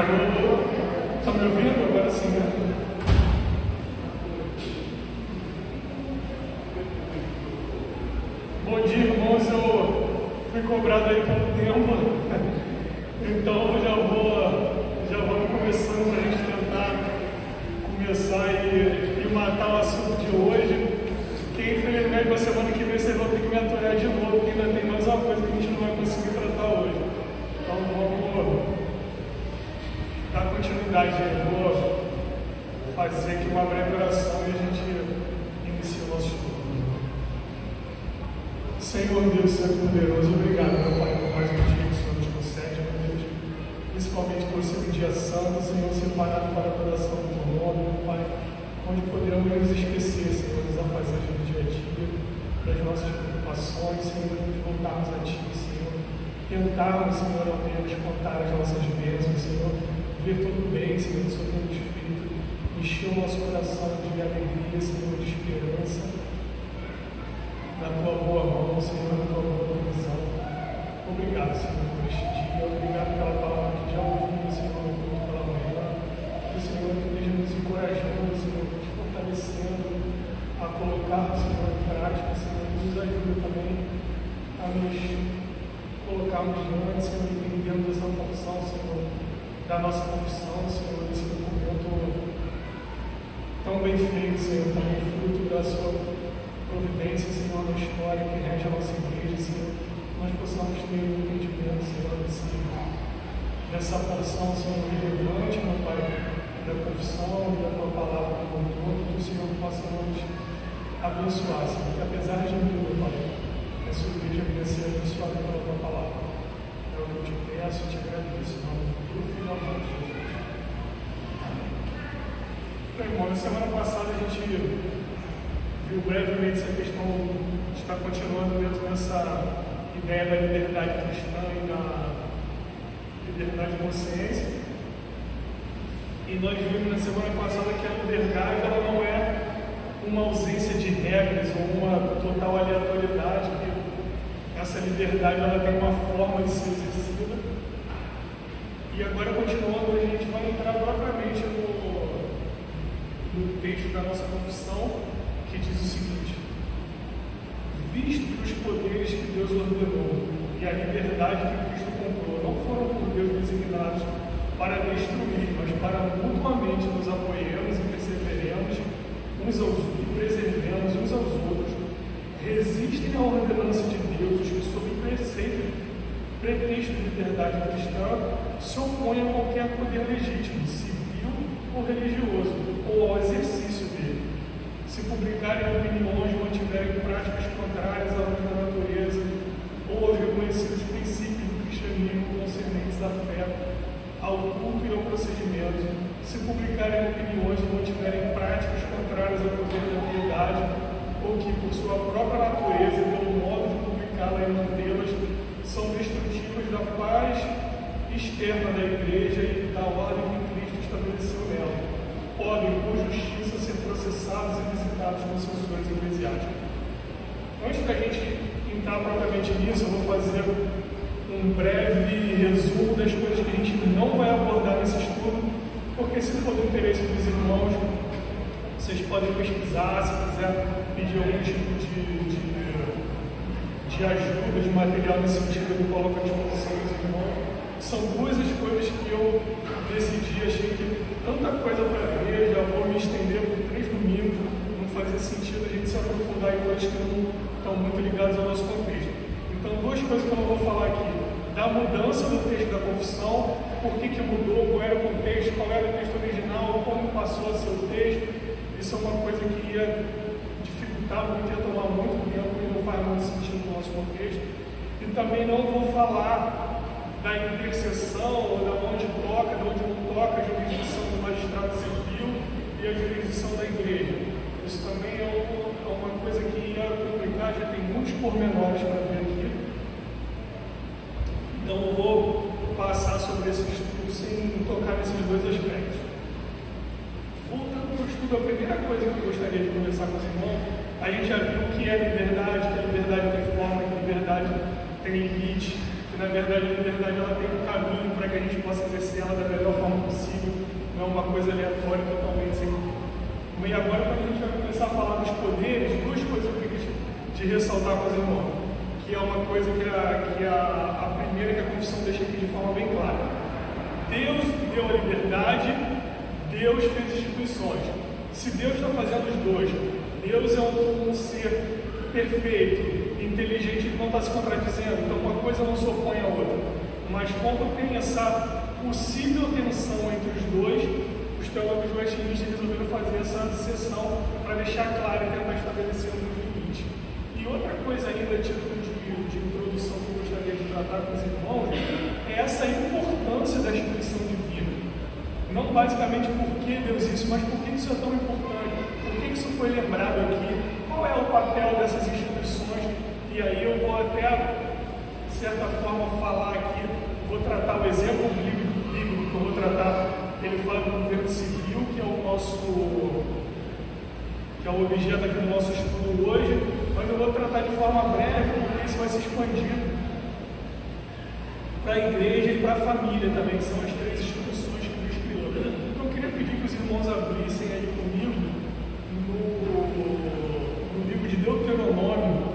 Alô? Tá me ouvindo? Agora sim, né? Bom dia, irmãos. Eu fui cobrado aí pelo tempo, então já vamos começando para a gente tentar começar e matar o assunto de hoje. Que infelizmente na semana que vem vocês vão ter que me aturar de novo, porque ainda tem mais uma coisa que a gente não vai conseguir tratar hoje. Então vamos dar continuidade aí. Vou fazer aqui uma breve oração e a gente inicia o nosso estudo. Senhor Deus, Senhor poderoso, obrigado, meu Pai, por mais um dia que o Senhor nos concede, meu Deus, principalmente por ser um dia santo, Senhor, separado para a adoração do teu nome, meu Pai, onde poderemos nos esquecer, Senhor, dos afazeres do dia a dia, das nossas preocupações, Senhor, de voltarmos a Ti, Senhor, tentarmos, Senhor, ao menos contar as nossas bênçãos, Senhor, ver tudo bem, Senhor, do Senhor tem Espírito, encher o nosso coração de alegria, Senhor, de esperança, na Tua boa mão, Senhor, na Tua boa provisão. Obrigado, Senhor, por este dia, obrigado pela palavra que já ouvimos, Senhor, no culto pela manhã, que o Senhor esteja nos encorajando, Senhor, nos fortalecendo a colocar, Senhor, em prática, Senhor, nos ajuda também a nos colocarmos diante, Senhor, entendendo essa função, Senhor, da nossa confissão, Senhor, desse documento tão bem feito, Senhor, também fruto da Sua providência, Senhor, na história que rege a nossa igreja, Senhor, nós possamos ter um entendimento, Senhor, dessa porção, Senhor, relevante, meu Pai, da confissão e da Tua palavra como um todo, que o Senhor possa nos abençoar, Senhor, que apesar de tudo, meu Pai, essa igreja venha ser abençoada pela Tua palavra. É o que eu te peço e te agradeço, em nome do Filho e do Amor de Jesus. Bem, irmão, na semana passada a gente viu brevemente essa questão de estar continuando dentro dessa ideia da liberdade cristã e da liberdade de consciência. E nós vimos na semana passada que a liberdade ela não é uma ausência de regras ou uma total aleatoriedade, que essa liberdade ela tem uma forma de ser exercida. E agora, continuando, a gente vai entrar propriamente no texto da nossa confissão, que diz o seguinte: visto que os poderes que Deus ordenou e a liberdade que Cristo comprou não foram por Deus designados para destruir, mas para mutuamente nos apoiemos e perseveremos uns aos outros e preservemos uns aos outros, resistem à ordenança de Deus os que, sob pretexto de liberdade cristã, se opõem a qualquer poder legítimo, civil ou religioso, ou ao exercício dele. Se publicarem opiniões ou mantiverem práticas contrárias à lei da natureza ou aos reconhecidos princípios do cristianismo concernentes à fé, ao culto e ao procedimento, se publicarem opiniões ou mantiverem práticas contrárias ao poder da piedade, ou que, por sua própria natureza e pelo modo de publicá-la e mantê-las, são destrutivas da paz externa da Igreja e da ordem que Cristo estabeleceu nela, podem, por justiça, ser processados e visitados com sanções eclesiásticas. Antes da gente entrar propriamente nisso, eu vou fazer um breve resumo das coisas que a gente não vai abordar nesse estudo, porque se for do interesse dos irmãos, vocês podem pesquisar, se quiser pedir algum tipo de ajuda, de material nesse sentido, eu coloco à disposição dos irmãos. São duas as coisas que eu decidi, achei que tanta coisa para ver, já vou me estender por 3 domingos, não fazia sentido a gente se aprofundar em coisas que não estão muito ligadas ao nosso contexto. Então, duas coisas que eu não vou falar aqui: da mudança do texto da confissão, por que mudou, qual era o contexto, qual era o texto original, como passou a ser o texto. Isso é uma coisa que ia dificultar muito, ia tomar muito tempo e não faz muito sentido no nosso contexto. E também não vou falar da interseção, ou da onde toca, de onde não toca, a jurisdição do magistrado civil e a jurisdição da igreja. Isso também é uma coisa que ia complicar, já tem muitos pormenores para ver aqui. Então eu vou passar sobre esse estudo sem tocar nesses dois aspectos. Voltando para o estudo, a primeira coisa que eu gostaria de conversar com os irmãos, a gente já viu o que é liberdade, que a liberdade tem forma, que a liberdade tem limite, que na verdade a liberdade ela tem um caminho para que a gente possa exercer ela da melhor forma possível, não é uma coisa aleatória, totalmente sem. E agora, quando a gente vai começar a falar dos poderes, duas coisas eu queria de ressaltar com os irmãos, que é uma coisa que a primeira que a confissão deixa aqui de forma bem clara. Deus deu a liberdade, Deus fez instituições. Se Deus está fazendo os dois, Deus é um ser perfeito, inteligente, ele não está se contradizendo, então uma coisa não se opõe à outra. Mas quando tem essa possível tensão entre os dois, os teólogos westministas resolveram fazer essa seção para deixar claro e tentar estabelecer um limite. E outra coisa ainda, título de introdução que eu gostaria de tratar com os irmãos, é essa importância da instituição divina. Não basicamente por que Deus isso, mas por que isso é tão importante, por que isso foi lembrado aqui, qual é o papel dessas instituições, e aí eu vou até, de certa forma, falar aqui, vou tratar o exemplo bíblico que eu vou tratar, ele fala do governo civil, que é o objeto aqui do nosso estudo hoje, mas eu vou tratar de forma breve, porque isso vai se expandir para a igreja e para a família também, que são as três instituições que Deus criou. Então eu queria pedir que os irmãos abrissem aí comigo no livro de Deuteronômio,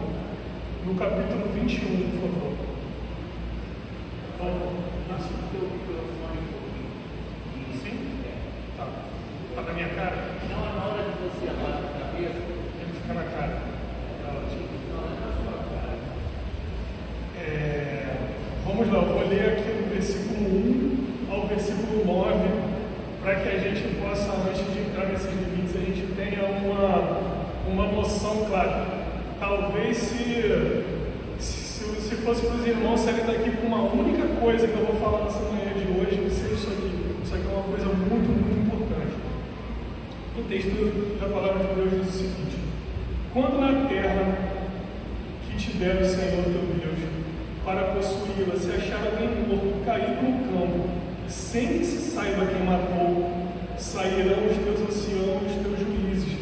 no capítulo 21, por favor. Sim? Tá. Tá na minha cara? Não, na hora de você abaixa a cabeça, Tem que ficar na cara. Vamos lá, eu vou ler aqui do versículo 1 ao versículo 9, para que a gente possa, antes de entrar nesses limites, a gente tenha uma noção clara. Talvez se fosse para os irmãos saírem daqui com uma única coisa que eu vou falar nessa manhã de hoje, seja isso aqui. Isso aqui é uma coisa muito, muito importante. O texto da palavra de Deus diz o seguinte: quando na terra que te der o Senhor teu Deus para possuí-la, se achar alguém morto caído no campo, sem que se saiba quem matou, sairão os teus anciãos, os teus juízes,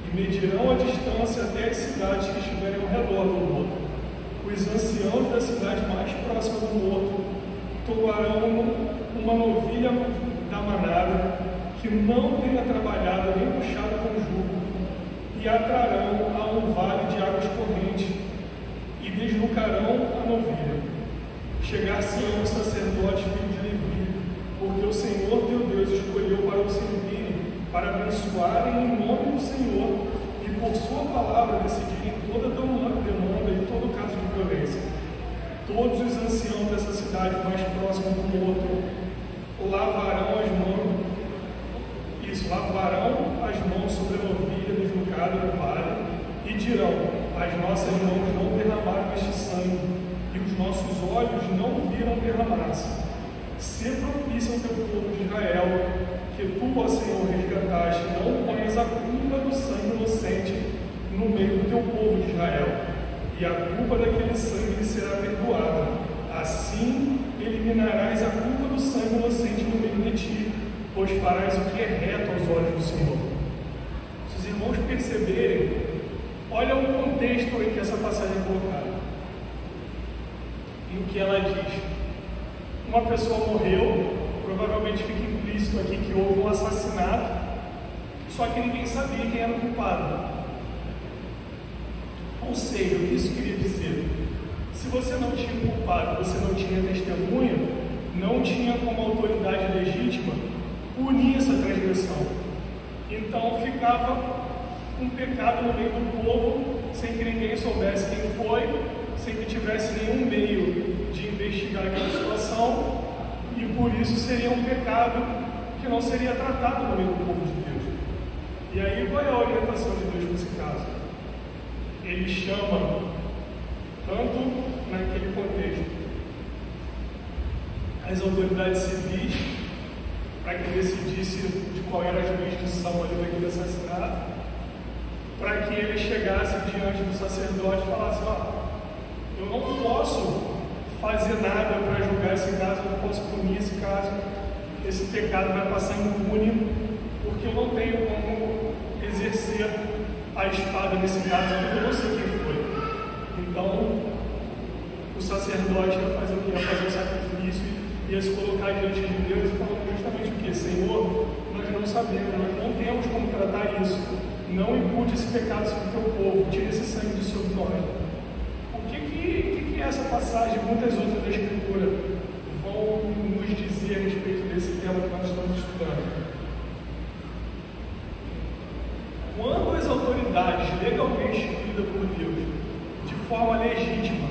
e medirão a distância até as cidades que estiverem ao redor do morto. Os anciãos da cidade mais próxima do morto tomarão uma novilha da manada, que não tenha trabalhado nem puxado com jugo, e a trarão a um vale de águas correntes, e desnucarão a novilha. Chegar-se-ão os sacerdotes, filhos de Levi, porque o Senhor teu Deus escolheu para o servirem, para abençoarem em nome do Senhor, e por sua palavra decidirem toda demanda e todo caso de violência. Todos os anciãos dessa cidade mais próxima do morto lavarão as mãos sobre a novilha desnucada no vale, e dirão: as nossas mãos não derramaram este sangue, e os nossos olhos não viram derramar-se. Se propício ao teu povo de Israel, que tu, ó Senhor, resgataste, não ponhas a culpa do sangue inocente no meio do teu povo de Israel, e a culpa daquele sangue lhe será perdoada. Assim eliminarás a culpa do sangue inocente no meio de ti, pois farás o que é reto aos olhos do Senhor. Se os irmãos perceberem, olha o contexto em que essa passagem é colocada. E o que ela diz: uma pessoa morreu, provavelmente fica implícito aqui que houve um assassinato, só que ninguém sabia quem era o culpado. Ou seja, o que isso queria dizer? Se você não tinha culpado, você não tinha testemunha, não tinha como autoridade legítima punir essa transgressão. Então ficava um pecado no meio do povo, sem que ninguém soubesse quem foi, sem que tivesse nenhum meio de investigar aquela situação, e por isso seria um pecado que não seria tratado no meio do povo de Deus. E aí qual é a orientação de Deus nesse caso? Ele chama, tanto naquele contexto, as autoridades civis, para que decidisse de qual era a jurisdição ali daquele assassinato, para que ele chegasse diante do sacerdote e falasse: eu não posso fazer nada para julgar esse caso, eu não posso punir esse caso, esse pecado vai passar impune, porque eu não tenho como exercer a espada nesse caso, porque eu não sei quem foi. Então, o sacerdote ia fazer o quê? Ia fazer o sacrifício, ia se colocar diante de Deus e falando justamente o quê? Senhor, nós não sabemos, nós não temos como tratar isso. Não impute esse pecado sobre o teu povo, tira esse sangue de sobre nós. O que essa passagem e muitas outras da Escritura vão nos dizer a respeito desse tema que nós estamos estudando? Quando as autoridades legalmente instituídas por Deus, de forma legítima,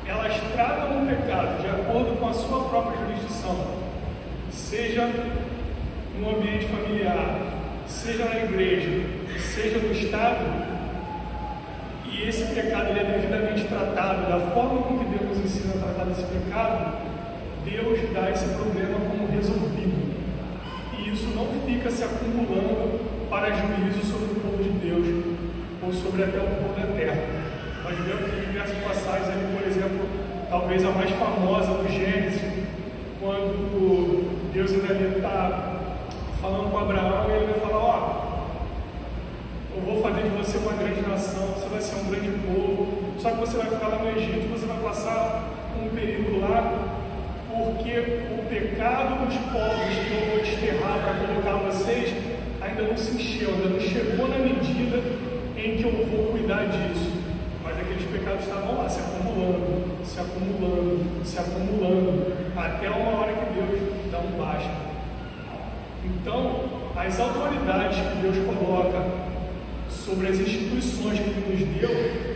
elas tratam o pecado de acordo com a sua própria jurisdição, seja no ambiente familiar, seja na igreja, seja no Estado, e esse pecado ele é devidamente tratado da forma com que Deus nos ensina a tratar desse pecado, Deus dá esse problema como resolvido. E isso não fica se acumulando para juízo sobre o povo de Deus, ou sobre até o povo da terra. Nós vemos em diversas passagens ali, por exemplo, talvez a mais famosa do Gênesis, quando Deus ainda está falando com Abraão, e ele vai falar, eu vou fazer de você uma grande nação, você vai ser um grande povo, só que você vai ficar lá no Egito, você vai passar um período lá, porque o pecado dos povos que eu vou desterrar para colocar vocês ainda não se encheu, ainda não chegou na medida em que eu vou cuidar disso. Mas aqueles pecados estavam lá, se acumulando, se acumulando, se acumulando, até uma hora que Deus dá um basta. Então, as autoridades que Deus coloca sobre as instituições que Ele nos deu,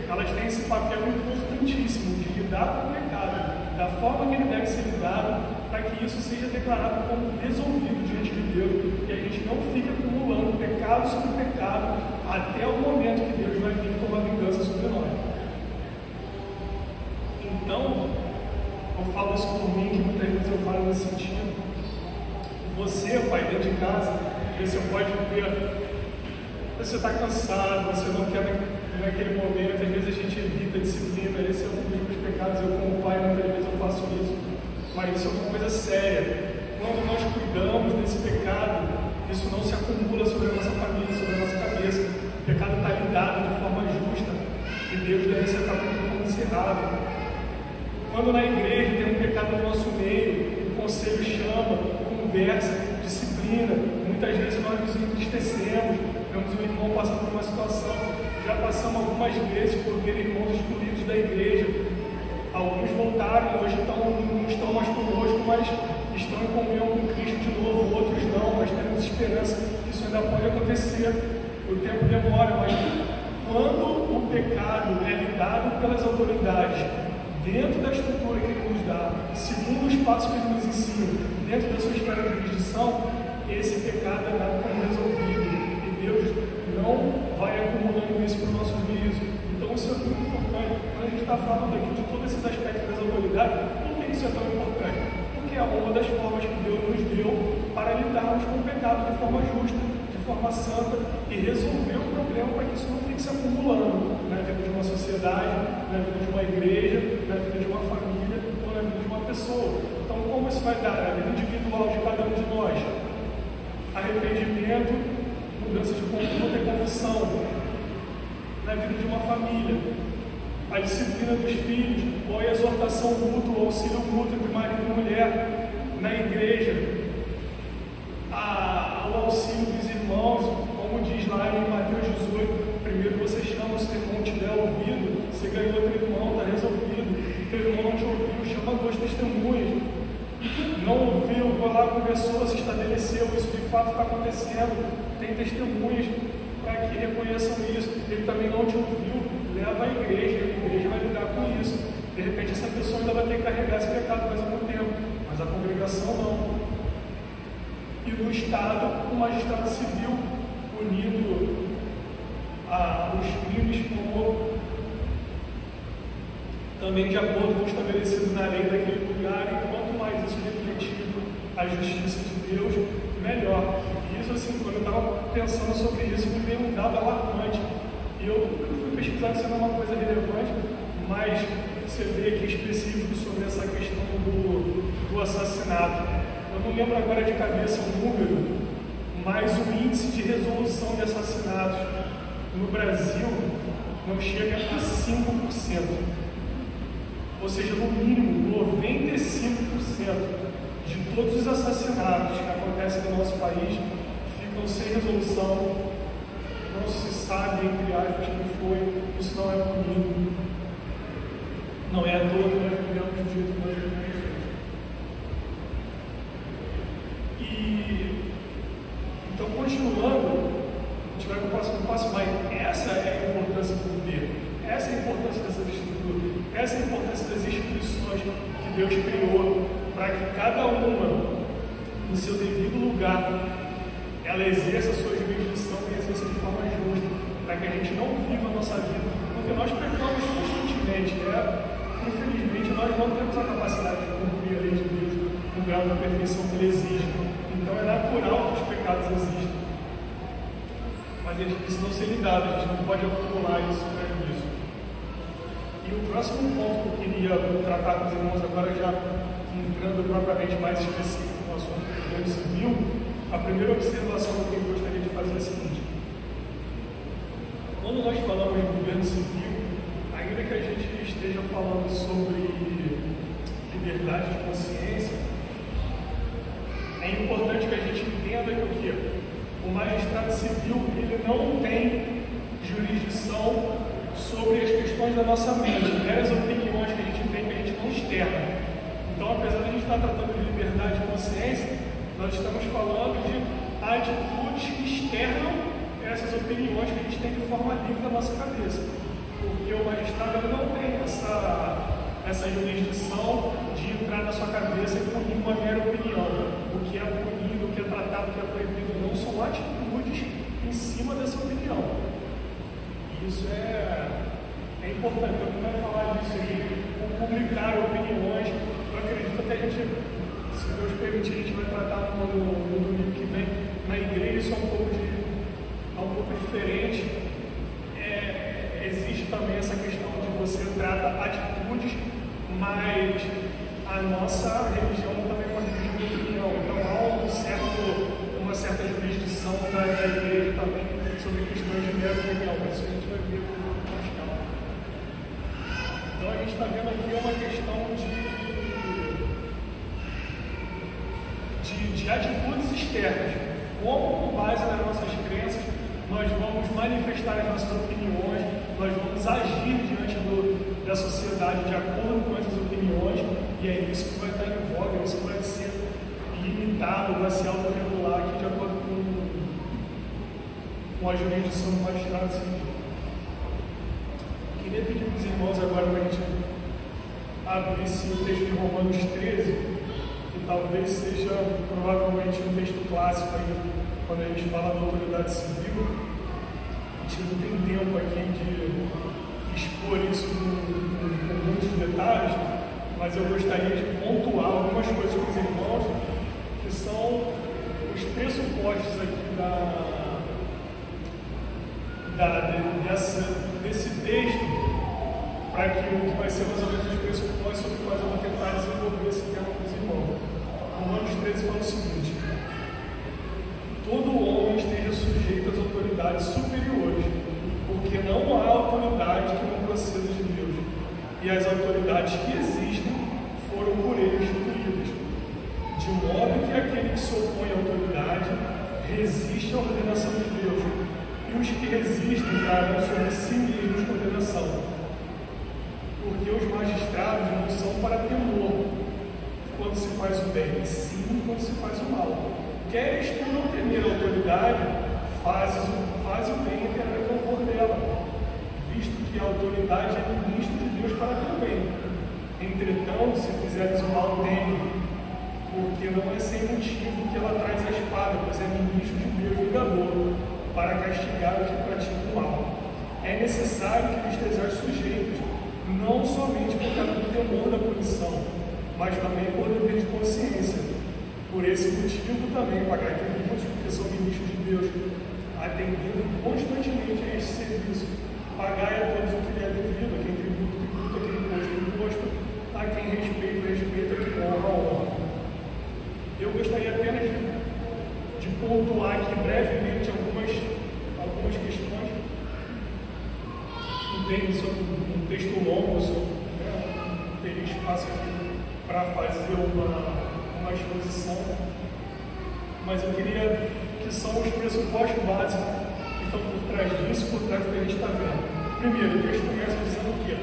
elas têm esse papel importantíssimo de lidar com o pecado, da forma que ele deve ser lidado, para que isso seja declarado como resolvido diante de Deus, e a gente não fique acumulando pecado sobre pecado, até o momento que Deus vai vir tomar vingança sobre nós. Então, eu falo isso por mim, que muitas vezes eu falo nesse sentido. Você, pai, dentro de casa, você pode ter, você está cansado, você não quer naquele momento, às vezes a gente evita a disciplina, esse é um dos meus pecados, eu como pai, muitas vezes eu faço isso, mas isso é uma coisa séria. Quando nós cuidamos desse pecado, isso não se acumula sobre a nossa família, sobre a nossa cabeça. O pecado está lidado de forma justa, e Deus deve ser tratado como encerrado. Quando na igreja tem um pecado no nosso meio, o conselho chama, conversa, disciplina, muitas vezes nós nos entristecemos, vemos um irmão passando por uma situação. Já passamos algumas vezes por ver irmãos excluídos da igreja. Alguns voltaram, hoje não estão mais conosco, mas estão em comunhão com Cristo de novo. Outros não, mas temos esperança que isso ainda pode acontecer. O tempo demora, mas quando o pecado é lidado pelas autoridades, dentro da estrutura que Ele nos dá, segundo os passos que Ele nos ensina, dentro da sua esfera de jurisdição, esse pecado é dado como resolvido. E Deus não vai acumulando isso para o nosso juízo. Então isso é muito importante. Quando a gente está falando aqui de todos esses aspectos das autoridades, por que isso é tão importante? Porque é uma das formas que Deus nos deu para lidarmos com o pecado de forma justa, de forma santa, e resolver o problema para que isso não fique se acumulando na vida de uma sociedade, na vida de uma igreja, na vida de uma família ou na vida de uma pessoa. Então como isso vai dar na vida individual de cada um de nós? Arrependimento, mudança de conduta e confissão. Na vida de uma família, a disciplina dos filhos, ou a exortação mútua, ou auxílio mútuo entre marido e mulher. Na igreja, o auxílio dos irmãos, como diz lá em Mateus 18, primeiro você chama, se o irmão tiver ouvido, você ganhou teu irmão, está resolvido. Teu irmão não te ouviu, chama 2 testemunhas. Não ouviu, foi lá, conversou, se estabeleceu, isso de fato está acontecendo. Tem testemunhas para que reconheçam isso. Ele também não te ouviu, leva a igreja vai lidar com isso. De repente essa pessoa ainda vai ter que carregar esse pecado mais algum tempo, mas a congregação não. E no Estado, o magistrado civil punindo os crimes como também de acordo com o estabelecido na lei daquele lugar, e quanto mais isso refletir a justiça de Deus, melhor. Isso, assim, quando eu estava pensando sobre isso, me veio um dado alarmante. E eu fui pesquisar se era uma coisa relevante, mas você vê aqui específico sobre essa questão do assassinato. Eu não lembro agora de cabeça o número, mas o índice de resolução de assassinatos no Brasil não chega a 5%. ou seja, no mínimo 95% de todos os assassinatos que acontecem no nosso país ficam sem resolução, não se sabe, entre aspas, quem foi, isso não é punido. Não é à toa que nós vivemos do jeito que nós vivemos hoje. Então, continuando, a gente vai para o próximo passo, mas essa é a importância do governo, essa é a importância dessa estrutura, essa é a importância das instituições que Deus criou para que cada uma, no seu devido lugar, ela exerça a sua jurisdição e exerça de forma justa, para que a gente não viva a nossa vida, porque nós pecamos constantemente, infelizmente nós não temos a capacidade de cumprir a lei de Deus no grau da perfeição que ele exige. Então é natural que os pecados existam, mas eles precisam ser lidados, a gente não pode acumular isso para isso. E o próximo ponto que eu queria tratar com os irmãos, agora já entrando propriamente mais específico no assunto do governo civil, a primeira observação que eu gostaria de fazer é a seguinte: quando nós falamos em governo civil, ainda que a gente esteja falando sobre liberdade de consciência, é importante que a gente entenda que o quê? O magistrado civil, ele não tem jurisdição sobre as questões da nossa mente, as opiniões que a gente tem, que a gente não externa. Então, apesar de a gente estar tratando de liberdade de consciência, nós estamos falando de atitudes que externam essas opiniões que a gente tem de forma livre da nossa cabeça. Porque o magistrado não tem essa jurisdição de entrar na sua cabeça e punir uma mera opinião. O que é punido, o que é tratado, o que é proibido, não são atitudes em cima dessa opinião. E isso é importante. Eu não vou falar disso aqui, publicar opiniões. Eu acredito que a gente, se Deus permitir, a gente vai tratar no domingo que vem na igreja. Isso é um pouco diferente. Existe também essa questão de você trata atitudes, mas a nossa religião também é uma religião de opinião. Então há uma certa jurisdição da igreja também sobre questões de mera opinião. Isso a gente vai ver com mais calma. Então a gente está vendo aqui uma questão de atitudes externas. Como, com base nas nossas crenças, nós vamos manifestar as nossas opiniões, nós vamos agir diante da sociedade de acordo com essas opiniões, e é isso que vai estar em voga, isso vai ser limitado, vai se autorregular aqui de acordo com a jurisdição do magistrado civil. Queria pedir para os irmãos agora para a gente abrir o texto de Romanos 13, que talvez seja provavelmente um texto clássico aí, quando a gente fala da autoridade civil. A gente não tem tempo aqui de expor isso com muitos detalhes, mas eu gostaria de pontuar algumas coisas com os irmãos, que são os pressupostos aqui desse texto, para que vai ser mais ou menos os pressupostos sobre os quais eu vou tentar desenvolver esse tema com os irmãos. Romanos 13 fala o seguinte: todo homem esteja sujeito às autoridades superiores, porque não há autoridade que não proceda de Deus, e as autoridades que existem foram por ele instituídas, de modo que aquele que se opõe à autoridade resiste à ordenação de Deus, e os que resistem trarão sobre si mesmos condenação, porque os magistrados não são para temor quando se faz o bem, sim quando se faz o mal. Queres tu não temer a autoridade, faz o bem e terá louvor dela, visto que a autoridade é ministro de Deus para teu bem. Entretanto, se fizeres o mal, teme, porque não é sem motivo que ela traz a espada, pois é ministro de Deus vingador, para castigar os que praticam o mal. É necessário que lhes estejais sujeitos, não somente por causa do temor da punição, mas também por dever de consciência. Por esse motivo também, pagai tributos, porque são ministros de Deus, atendendo constantemente a este serviço. Pagai a todos o que lhe é devido, a quem tributo, a quem imposto, a quem respeito, a quem honra. Eu gostaria apenas de pontuar aqui brevemente algumas questões. Não tem um texto longo, teria espaço aqui para fazer uma exposição, mas eu queria que são os pressupostos básicos que estão por trás disso, por trás do que a gente está vendo. Primeiro, o texto começa dizendo que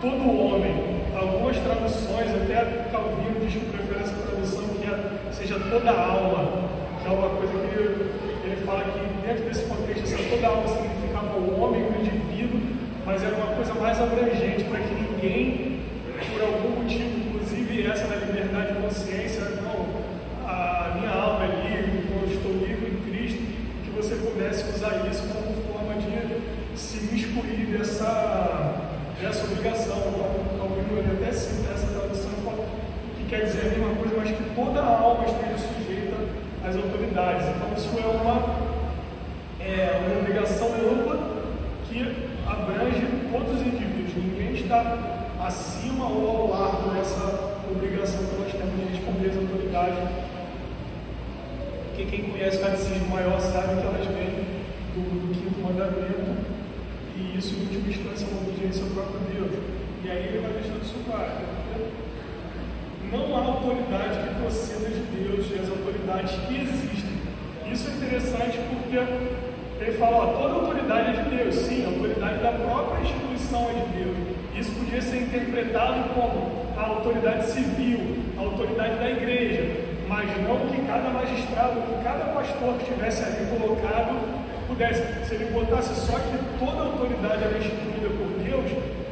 todo homem, algumas traduções, até Calvino diz que prefere essa tradução, que seja toda alma, que é uma coisa que ele fala que dentro desse contexto, essa toda alma significava o homem, o indivíduo, mas era uma coisa mais abrangente, para que ninguém, por algum motivo, inclusive essa da liberdade de consciência, não, a minha alma é livre, eu estou livre em Cristo, que você pudesse usar isso como forma de se miscuir dessa obrigação. Então, Calvino ele até cita essa tradução que quer dizer a mesma coisa, mas que toda a alma esteja sujeita às autoridades. Então, isso é uma obrigação ampla que abrange todos os indivíduos. Ninguém está acima ou ao largo dessa obrigação que nós temos de responder às autoridades. Porque quem conhece o catecismo maior sabe que elas vêm do quinto mandamento, e isso, em última instância, é uma obediência ao próprio Deus. E aí ele vai deixando isso claro. Não há autoridade que proceda de Deus, e as autoridades que existem. Isso é interessante porque ele fala, toda autoridade é de Deus. Sim, a autoridade da própria instituição é de Deus. Isso podia ser interpretado como a autoridade civil, a autoridade da igreja, mas não que cada magistrado, que cada pastor que estivesse ali colocado pudesse. Se ele botasse só que toda a autoridade era instituída por Deus,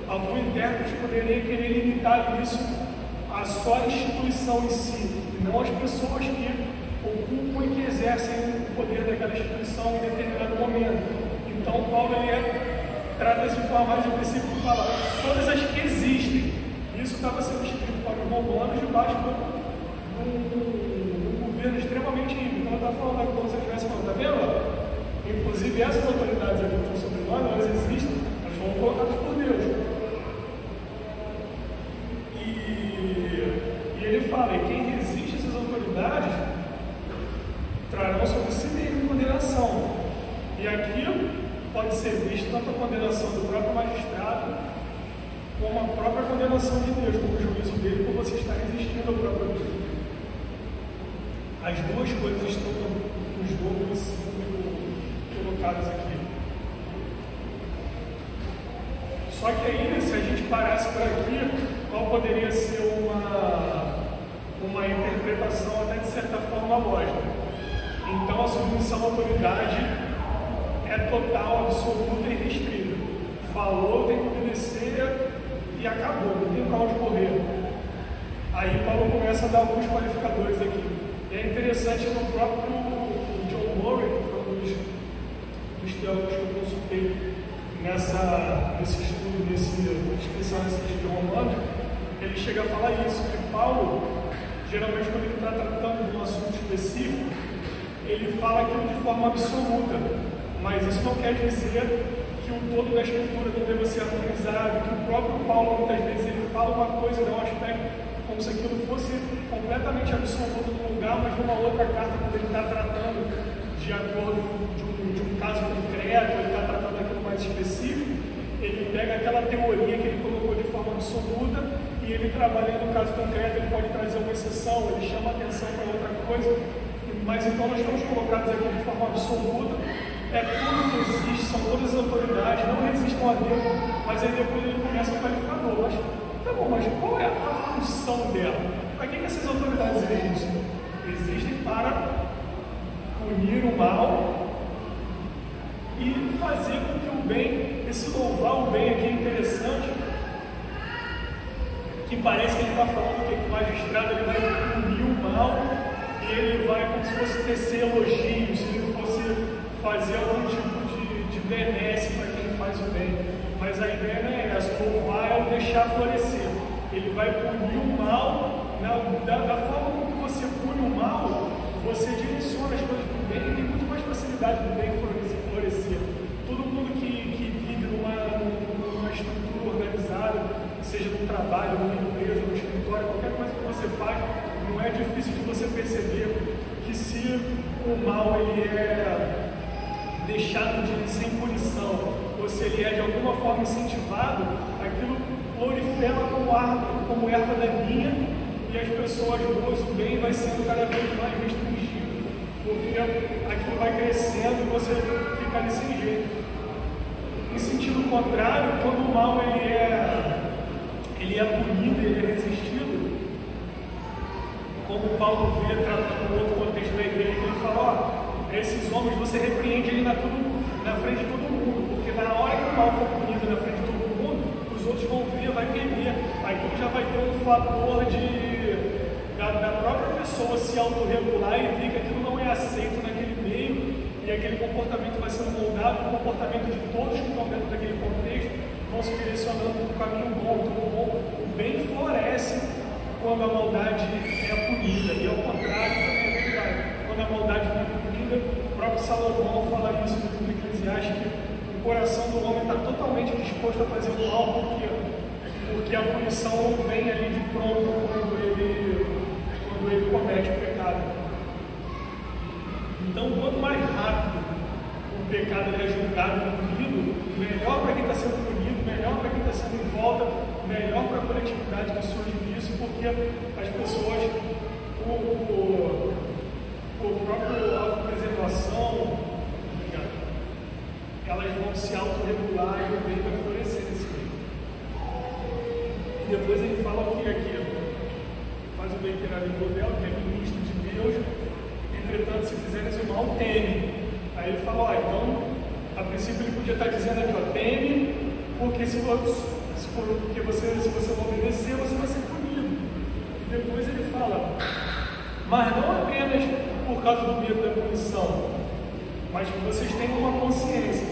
algum intérprete poderia querer limitar isso a só a instituição em si, e não as pessoas que ocupam e que exercem o poder daquela instituição em determinado momento. Então, Paulo trata isso de forma mais específica e fala todas as que existem. Isso estava sendo escrito para os romanos debaixo de um governo extremamente ímpio. Então, ele está falando como se ele estivesse falando, está vendo? Inclusive, essas autoridades aqui que estão sobre nós, elas existem, elas foram colocadas por Deus. E ele fala, e quem resiste a essas autoridades trarão sobre si mesmo condenação. E aqui pode ser visto tanto a condenação do próprio magistrado, como a própria condenação de Deus, como o juízo dele, por você estar resistindo ao próprio Deus. As duas coisas estão nos dogmas colocados aqui. Só que aí, se a gente parasse por aqui, qual poderia ser uma interpretação até de certa forma lógica? Então, a submissão à autoridade é total, absoluta e restrita. Falou, tem que obedecer e acabou, não tem para onde correr. Aí Paulo começa a dar alguns qualificadores aqui. E é interessante no próprio John Murray, que foi um dos teólogos que eu consultei nesse estudo, especial nesse livro de Romanos, ele chega a falar isso, que Paulo, geralmente quando ele está tratando de um assunto específico, ele fala aquilo de forma absoluta, mas isso não quer dizer que o todo da escritura não deva ser harmonizado, que o próprio Paulo, muitas vezes, ele fala uma coisa, dá um aspecto, como se aquilo fosse completamente absoluto num lugar, mas numa outra carta, quando ele está tratando de acordo de um caso concreto, ele está tratando daquilo mais específico, ele pega aquela teoria que ele colocou de forma absoluta e ele, trabalhando no caso concreto, ele pode trazer uma exceção, ele chama atenção para outra coisa. Mas então nós estamos colocados aqui de forma absoluta, é tudo que existe, são todas as autoridades, não resistam a Deus, mas aí depois ele começa a qualificar, mas tá bom, mas qual é a função dela? Para que essas autoridades existem? Existem para punir o mal e fazer com que o bem, esse louvar o bem aqui é interessante, que parece que ele está falando que o magistrado ele vai punir o mal e ele vai como se fosse tecer elogios, se ele fosse fazer algum tipo de benesse para quem faz o bem. Mas a ideia não é essa, louvar é o deixar florescer. Ele vai punir o mal, da forma como você pune o mal, você direciona as coisas para o bem e tem muito mais facilidade do bem florescer. Todo mundo que vive numa estrutura organizada, seja no trabalho, numa empresa, no escritório, qualquer coisa que você faz, não é difícil de você perceber que se o mal ele é deixado sem punição, ou se ele é de alguma forma incentivado, aquilo, prolifera como erva daninha, e as pessoas boas, o bem vai sendo cada vez mais restringido, porque aquilo vai crescendo e você fica desse jeito. Em sentido contrário, quando o mal ele é punido, ele é resistido, como Paulo vê tratando outro contexto da igreja, ele fala, esses homens você repreende ele na frente de todo mundo, porque na hora que o mal for punido na frente de todo mundo, os outros vão ver, vai temer, aí já vai ter um fator da própria pessoa se autorregular e ver que aquilo não é aceito naquele meio, e aquele comportamento vai sendo moldado, o comportamento de todos que estão dentro daquele contexto vão se direcionando para o caminho bom. Então o bem floresce quando a maldade é punida, e ao contrário também é verdade. Quando a maldade não é punida, o próprio Salomão fala isso no livro Eclesiastes, que o coração do homem está totalmente disposto a fazer o mal, porque a punição não vem ali de pronto quando ele comete o pecado. Então, quanto mais rápido o pecado é julgado e punido, melhor para quem está sendo punido, melhor para quem está sendo em volta, melhor para a coletividade que surge disso, porque as pessoas, por própria autopreservação, elas vão se autorregular e o bem vai florescer nesse meio. E depois ele fala o que aqui? Faz o bem ter a língua dela, que é ministro de Deus, entretanto, se fizeres o mal, teme. Aí ele fala, então, a princípio ele podia estar dizendo aqui, teme, porque se você não obedecer, você vai ser punido. E depois ele fala, mas não apenas por causa do medo da punição, mas que vocês tenham uma consciência.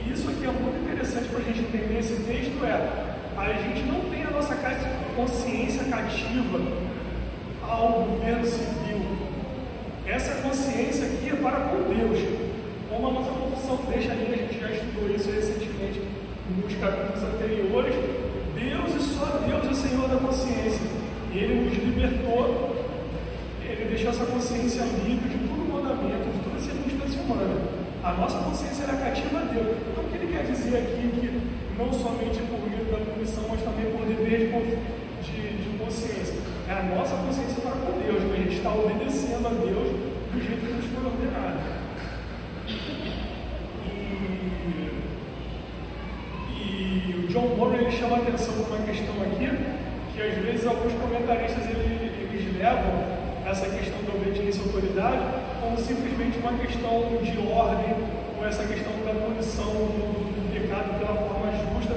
E isso aqui é muito interessante para a gente entender esse texto, a gente não tem a nossa consciência cativa ao governo civil. Essa consciência aqui é para com Deus. Como a nossa confissão deixa ali, a gente já estudou isso recentemente nos capítulos anteriores, Deus e só Deus é o Senhor da consciência. E Ele nos libertou, Ele deixou essa consciência livre de todo mandamento, de toda circunstância humana. A nossa consciência era cativa a Deus. Então o que Ele quer dizer aqui que não somente por medo da punição, mas também por dever de consciência. É a nossa consciência para com Deus, que a gente está obedecendo a Deus do jeito que nos foi ordenado. E o John Murray chama a atenção para uma questão aqui, que às vezes alguns comentaristas eles levam essa questão da obediência à autoridade como simplesmente uma questão de ordem, ou essa questão da punição do pecado pela forma justa,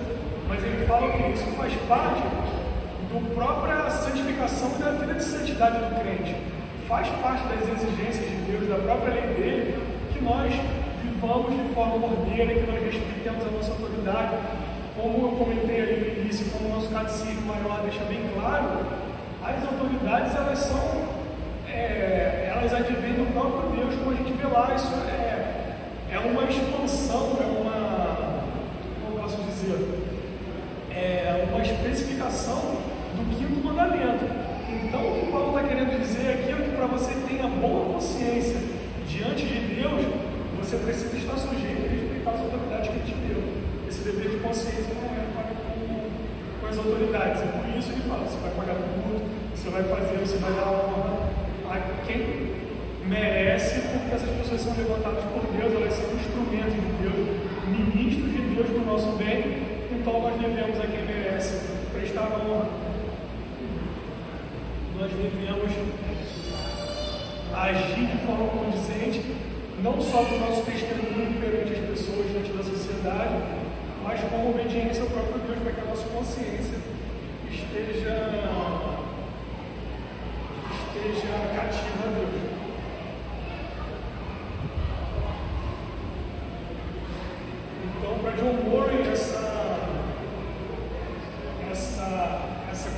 mas ele fala que isso faz parte da própria santificação e da vida de santidade do crente. Faz parte das exigências de Deus, da própria lei dele, que nós vivamos de forma ordeira, que nós respeitemos a nossa autoridade. Como eu comentei ali no início, como o nosso catecismo maior deixa bem claro, as autoridades elas advêm do próprio Deus, como a gente vê lá. Isso é uma expansão, como posso dizer, uma especificação do quinto mandamento. Então, o que Paulo está querendo dizer aqui é que para você tenha boa consciência diante de Deus, você precisa estar sujeito a respeitar as autoridades que Ele te deu. Esse dever de consciência não é com as autoridades. E por isso ele fala, você vai pagar tributo, você vai fazer, você vai dar honra a quem merece, porque essas pessoas são levantadas por Deus, elas são instrumentos de Deus, ministros de Deus para o nosso bem. Então nós devemos a quem merece prestar honra. Nós devemos agir de forma condizente, não só do nosso testemunho perante as pessoas diante da sociedade, mas com obediência ao próprio Deus, para que a nossa consciência esteja cativa a Deus. Então, para John Murray, essa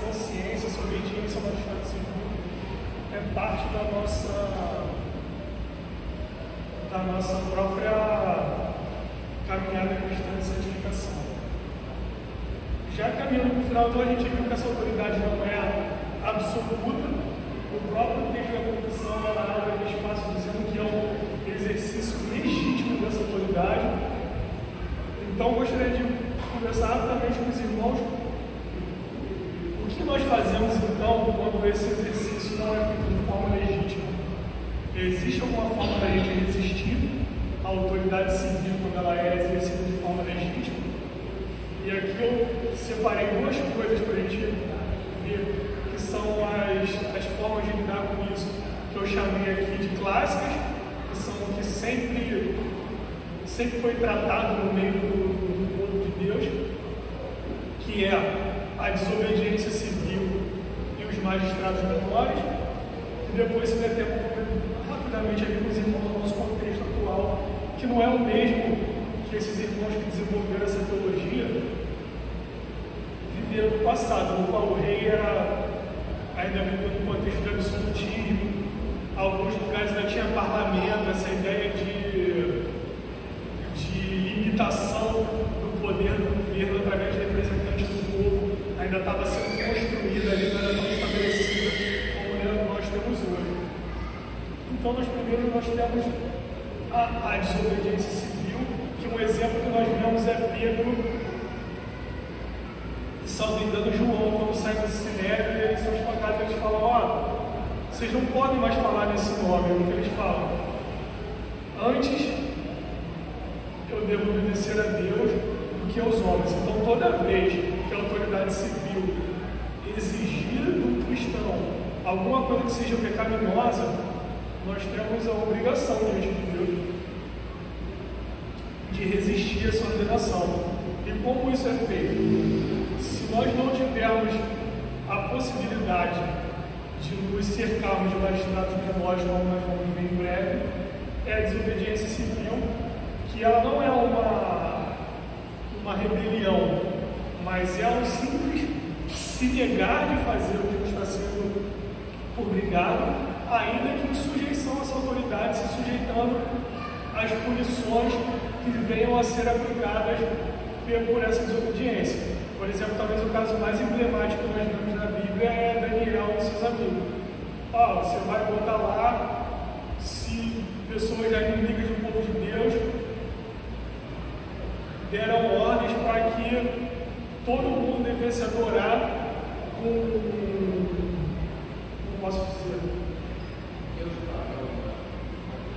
consciência, essa obediência ao magistrado civil é parte da nossa própria caminhada cristã de santificação. Já caminhando para o final, então a gente viu que essa autoridade não é absoluta. O próprio texto da confissão abre aquele espaço dizendo que é um exercício legítimo dessa autoridade. Então, gostaria de conversar rapidamente com os irmãos nós fazemos então quando esse exercício não é feito de forma legítima? Existe alguma forma da gente resistir à autoridade civil quando ela é exercida de forma legítima? E aqui eu separei duas coisas para a gente ver, que são as formas de lidar com isso, que eu chamei aqui de clássicas, que são o que sempre foi tratado no meio do povo de Deus, que é a desobediência civil e os magistrados menores, e depois se deter rapidamente ali com os irmãos do nosso contexto atual, que não é o mesmo que esses irmãos que desenvolveram essa teologia viveram no passado, no qual o rei ainda vivia no contexto de absolutismo, alguns lugares ainda tinha parlamento, essa ideia de limitação do poder do governo através de representantes do povo, ainda estava sendo construída ali, não era tão estabelecida como nós temos hoje. Então, primeiro nós temos a desobediência civil, que um exemplo que nós vemos é Pedro, salvo engano, João, quando sai do sinédrio e eles são espancados, eles falam, vocês não podem mais falar nesse nome, é o que eles falam. Antes, eu devo obedecer a Deus do que aos homens. Então, toda vez que a autoridade civil exigir do cristão alguma coisa que seja pecaminosa, nós temos a obrigação diante de Deus de resistir a essa ordenação. E como isso é feito? Se nós não tivermos a possibilidade de nos cercarmos de magistrados menores, como nós vamos ver em breve, é a desobediência civil, que ela não é uma rebelião, mas é um simples se negar de fazer o que está sendo obrigado, ainda que em sujeição a essa autoridade, se sujeitando às punições que venham a ser aplicadas por essa desobediência. Por exemplo, talvez o caso mais emblemático que nós vemos na Bíblia é Daniel e seus amigos. Você vai botar lá se pessoas inimigas do povo de Deus deram ordens para que todo mundo devesse adorar como posso dizer? Deus pagão.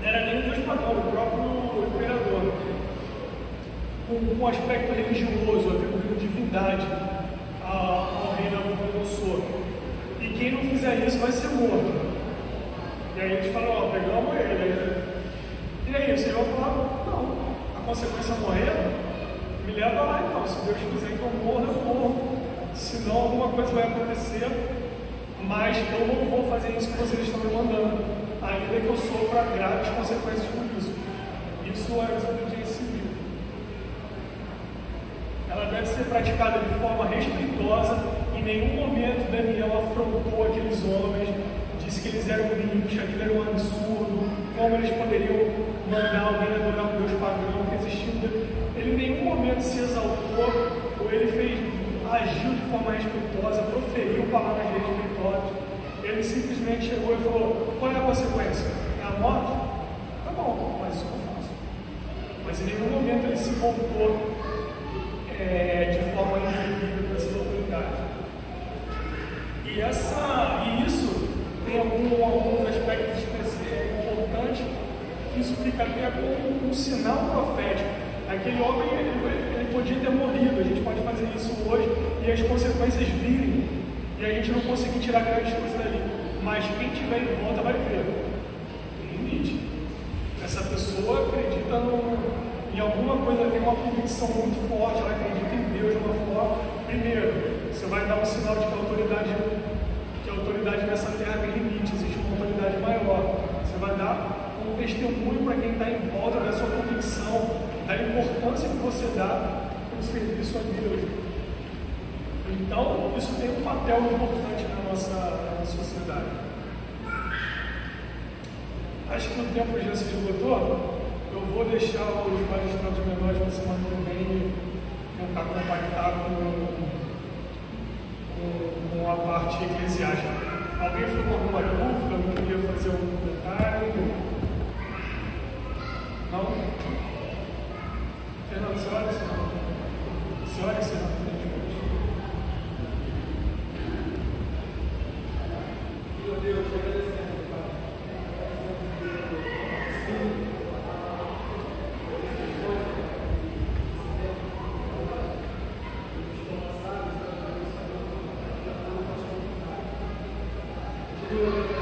Não era nem o Deus pagão, o próprio imperador. Com um aspecto religioso, atribuindo divindade ao rei Nabucodonosor. E quem não fizer isso vai ser morto. E aí eles falam, pegamos ele. E aí o Senhor fala, não, a consequência é morrer, me leva lá então. Se Deus quiser que eu morra, eu morro. Senão alguma coisa vai acontecer, mas eu não vou fazer isso que vocês estão me mandando, ainda que eu sofra graves consequências por isso. Isso é desobediência civil. Ela deve ser praticada de forma respeitosa. Em nenhum momento Daniel afrontou aqueles homens, disse que eles eram limpos, que aquilo era um absurdo, como eles poderiam mandar alguém adorar um Deus pagão que existia. Ele em nenhum momento se exaltou, ou ele agiu de forma respeitosa, proferiu palavras respeitosas. Ele simplesmente chegou e falou, qual é a consequência? É a morte? Tá bom, mas isso eu não faço. Mas em nenhum momento ele se voltou de forma indevida para essas autoridades. E isso tem alguns aspectos importantes, que isso fica até como um sinal profético. Aquele homem, ele podia ter morrido, a gente pode fazer isso hoje e as consequências virem, e a gente não conseguir tirar grandes coisas dali. Mas quem tiver em volta vai ver. Tem limite. Essa pessoa acredita em alguma coisa, tem uma convicção muito forte, ela acredita em Deus de uma forma. Primeiro, você vai dar um sinal de que a autoridade nessa terra tem limite, existe uma autoridade maior. Você vai dar um testemunho para quem está em volta da sua convicção, da importância que você dá no serviço a Deus. Então, isso tem um papel importante na nossa sociedade. Acho que o tempo já se esgotou. Eu vou deixar os magistrados menores na semana que vem tentar compactar com a parte eclesiástica. Alguém ficou com alguma dúvida? Alguém queria fazer algum comentário? Não? Fernando, senhora? Segura